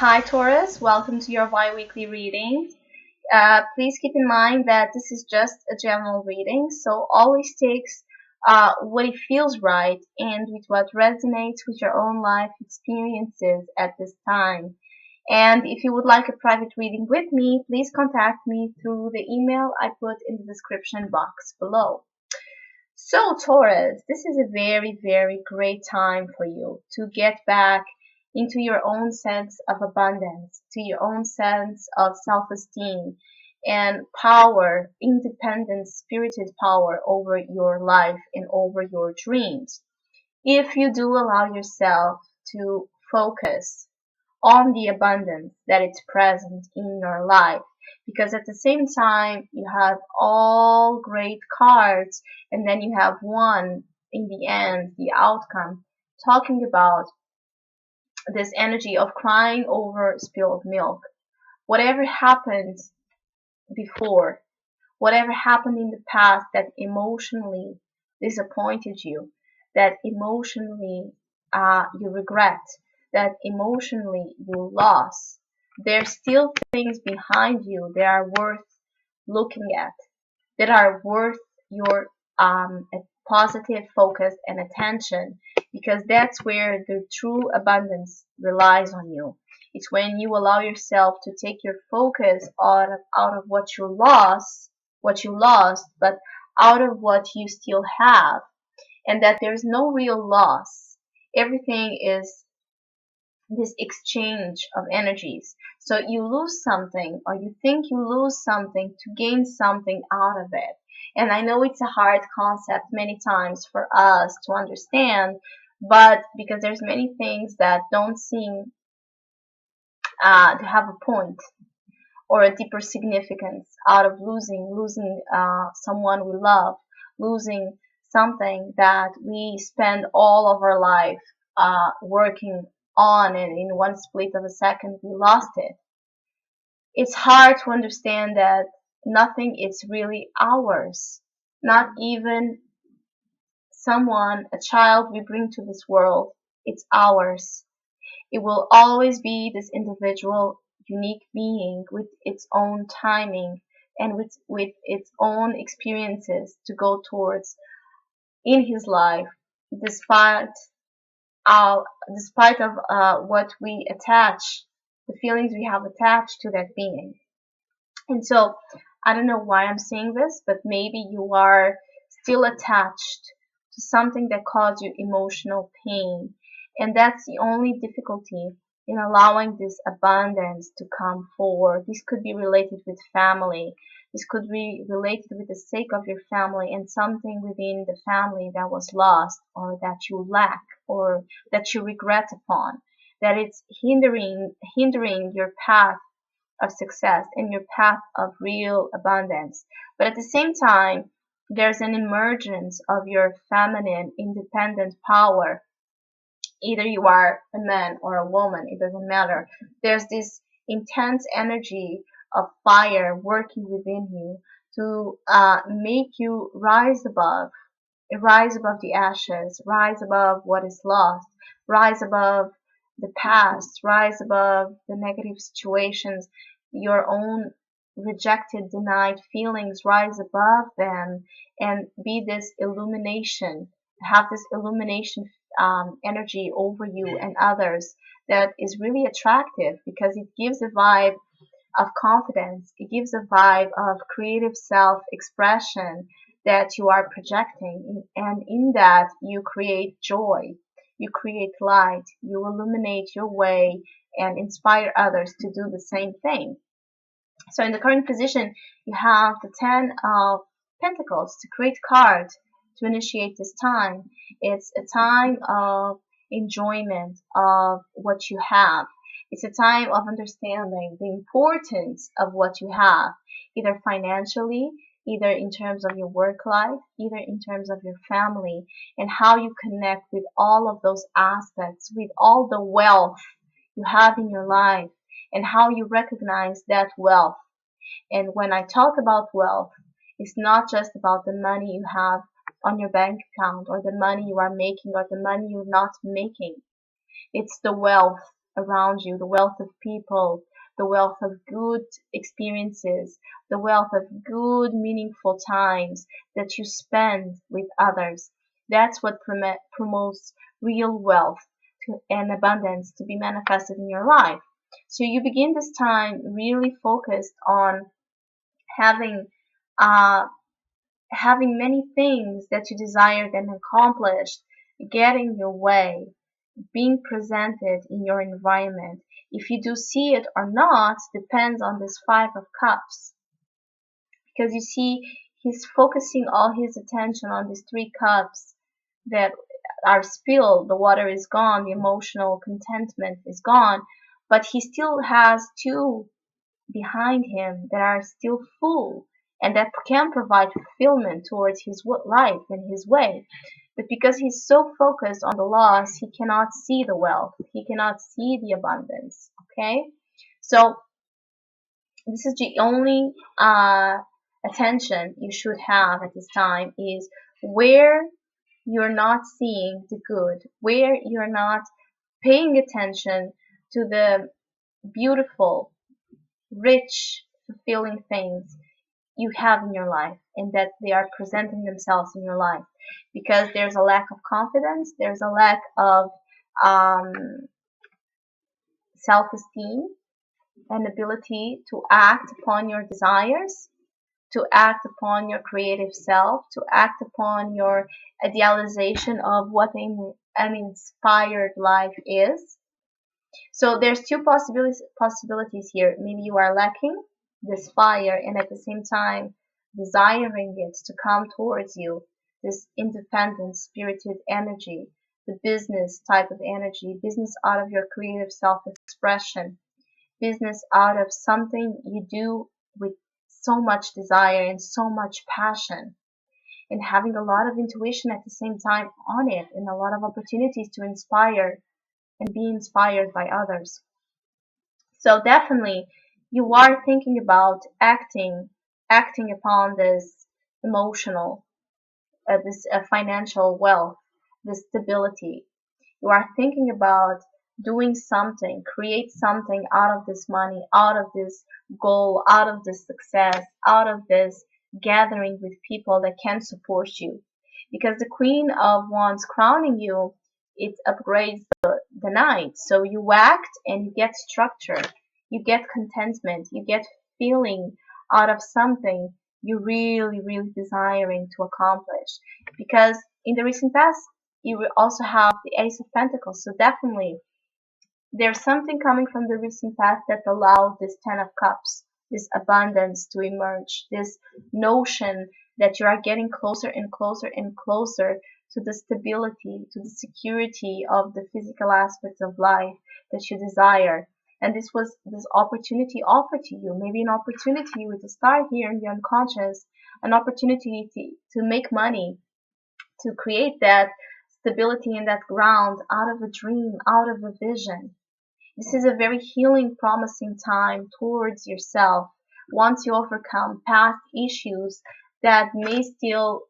Hi Taurus, welcome to your biweekly reading. Please keep in mind that this is just a general reading, so always takes what it feels right and with what resonates with your own life experiences at this time. And if you would like a private reading with me, please contact me through the email I put in the description box below. So Taurus, this is a very, very great time for you to get back into your own sense of abundance, to your own sense of self-esteem and power, independent, spirited power over your life and over your dreams. If you do allow yourself to focus on the abundance that is present in your life, because at the same time you have all great cards and then you have one in the end, the outcome, talking about this energy of crying over spilled milk. Whatever happened before, whatever happened in the past that emotionally disappointed you, that emotionally you regret, that emotionally you lost, there's still things behind you that are worth looking at, that are worth your positive focus and attention, because that's where the true abundance relies on you. It's when you allow yourself to take your focus out of what you lost, but out of what you still have, and that there's no real loss. Everything is this exchange of energies. So you lose something, or you think you lose something to gain something out of it. And I know it's a hard concept many times for us to understand, but because there's many things that don't seem to have a point or a deeper significance out of losing someone we love, losing something that we spend all of our life working on, and in one split of a second we lost it. It's hard to understand that nothing is really ours, not even someone, a child we bring to this world, it's ours. It will always be this individual, unique being with its own timing and with its own experiences to go towards in his life, despite despite of what we attach, the feelings we have attached to that being. And so I don't know why I'm saying this, but maybe you are still attached to something that caused you emotional pain. And that's the only difficulty in allowing this abundance to come forward. This could be related with family. This could be related with the sake of your family and something within the family that was lost, or that you lack, or that you regret upon, that it's hindering your path of success and your path of real abundance. But at the same time, there's an emergence of your feminine independent power. Either you are a man or a woman, it doesn't matter. There's this intense energy of fire working within you to make you rise above the ashes, rise above what is lost, rise above the past, rise above the negative situations, your own rejected, denied feelings, rise above them and be this illumination, have this illumination energy over you and others that is really attractive, because it gives a vibe of confidence. It gives a vibe of creative self-expression that you are projecting, and in that you create joy, you create light, you illuminate your way and inspire others to do the same thing. So in the current position, you have the Ten of Pentacles, the great card to initiate this time. It's a time of enjoyment of what you have. It's a time of understanding the importance of what you have, either financially, either in terms of your work life, either in terms of your family, and how you connect with all of those aspects, with all the wealth you have in your life, and how you recognize that wealth. And when I talk about wealth, it's not just about the money you have on your bank account, or the money you are making, or the money you're not making. It's the wealth around you, the wealth of people, the wealth of good experiences, the wealth of good, meaningful times that you spend with others. That's what promotes real wealth and abundance to be manifested in your life. So you begin this time really focused on having uh, having many things that you desired and accomplished, getting your way, being presented in your environment. If you do see it or not depends on this Five of Cups. Because you see, he's focusing all his attention on these three cups that are spilled. The water is gone, the emotional contentment is gone, but he still has two behind him that are still full and that can provide fulfillment towards his life and his way. But because he's so focused on the loss, he cannot see the wealth, he cannot see the abundance. Okay? So, this is the only attention you should have at this time is where you're not seeing the good, where you're not paying attention to the beautiful, rich, fulfilling things you have in your life and that they are presenting themselves in your life. Because there's a lack of confidence, there's a lack of um, self-esteem and ability to act upon your desires, to act upon your creative self, to act upon your idealization of what an inspired life is. So there's two possibilities here. Maybe you are lacking this fire and at the same time desiring it to come towards you, this independent spirited energy, the business type of energy, business out of your creative self-expression, business out of something you do with so much desire and so much passion, and having a lot of intuition at the same time on it and a lot of opportunities to inspire and be inspired by others. So definitely you are thinking about acting upon this emotional, this financial wealth, this stability. You are thinking about doing something, create something out of this money, out of this goal, out of this success, out of this gathering with people that can support you. Because the Queen of Wands crowning you, it upgrades the Knight. So you act and you get structure, you get contentment, you get feeling out of something you're really, really desiring to accomplish. Because in the recent past, you will also have the Ace of Pentacles. So definitely, there's something coming from the recent past that allowed this Ten of Cups, this abundance to emerge, this notion that you are getting closer and closer and closer to the stability, to the security of the physical aspects of life that you desire. And this was this opportunity offered to you, maybe an opportunity with a star here in the unconscious, an opportunity to make money, to create that stability and that ground out of a dream, out of a vision. This is a very healing, promising time towards yourself once you overcome past issues that may still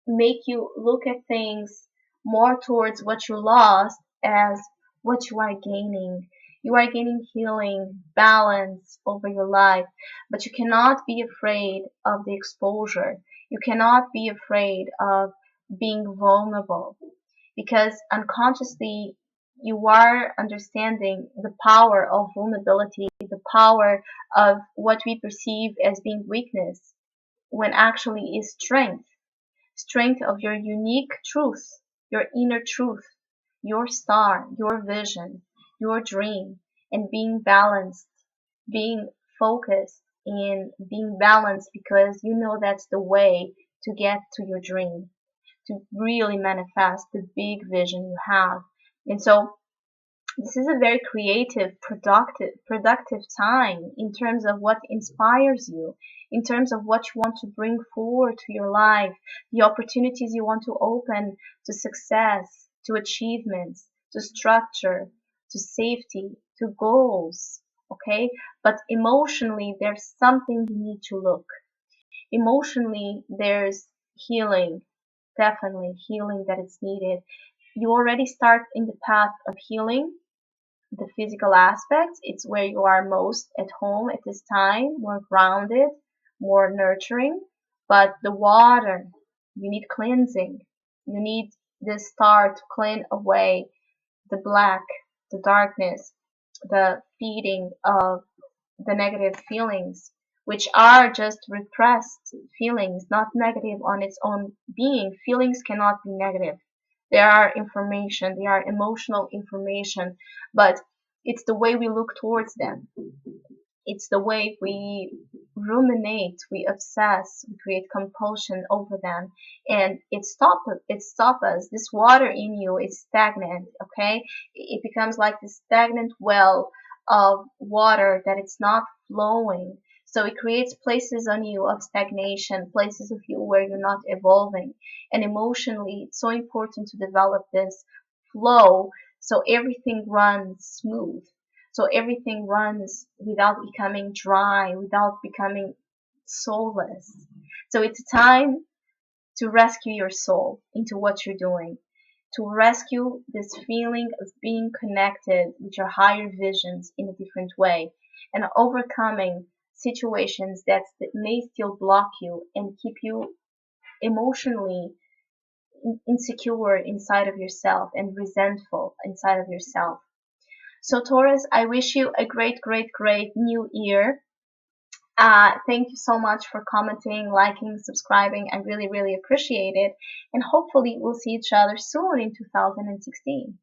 make you look at things more towards what you lost as what you are gaining. You are gaining healing, balance over your life, but you cannot be afraid of the exposure. You cannot be afraid of being vulnerable because unconsciously you are understanding the power of vulnerability, the power of what we perceive as being weakness when actually is strength. Strength of your unique truth, your inner truth, your star, your vision, your dream, and being balanced, being focused, and being balanced because you know that's the way to get to your dream, to really manifest the big vision you have. And so this is a very creative, productive time in terms of what inspires you, in terms of what you want to bring forward to your life, the opportunities you want to open to success, to achievements, to structure, to safety, to goals. Okay? But emotionally, there's something you need to look. Emotionally, there's healing, definitely healing that is needed. You already start in the path of healing the physical aspects. It's where you are most at home at this time, more grounded, more nurturing. But the water, you need cleansing. You need the star to clean away the black, the darkness, the feeding of the negative feelings, which are just repressed feelings, not negative on its own being. Feelings cannot be negative. They are information, they are emotional information, but it's the way we look towards them. It's the way we ruminate, we obsess, we create compulsion over them, and it stop us. This water in you is stagnant, okay? It becomes like this stagnant well of water that it's not flowing. So it creates places on you of stagnation, places of you where you're not evolving. And emotionally, it's so important to develop this flow so everything runs smooth, so everything runs without becoming dry, without becoming soulless. So it's time to rescue your soul into what you're doing, to rescue this feeling of being connected with your higher visions in a different way, and overcoming situations that may still block you and keep you emotionally insecure inside of yourself and resentful inside of yourself. So, Taurus, I wish you a great, great, great new year. Thank you so much for commenting, liking, subscribing. I really, really appreciate it. And hopefully, we'll see each other soon in 2016.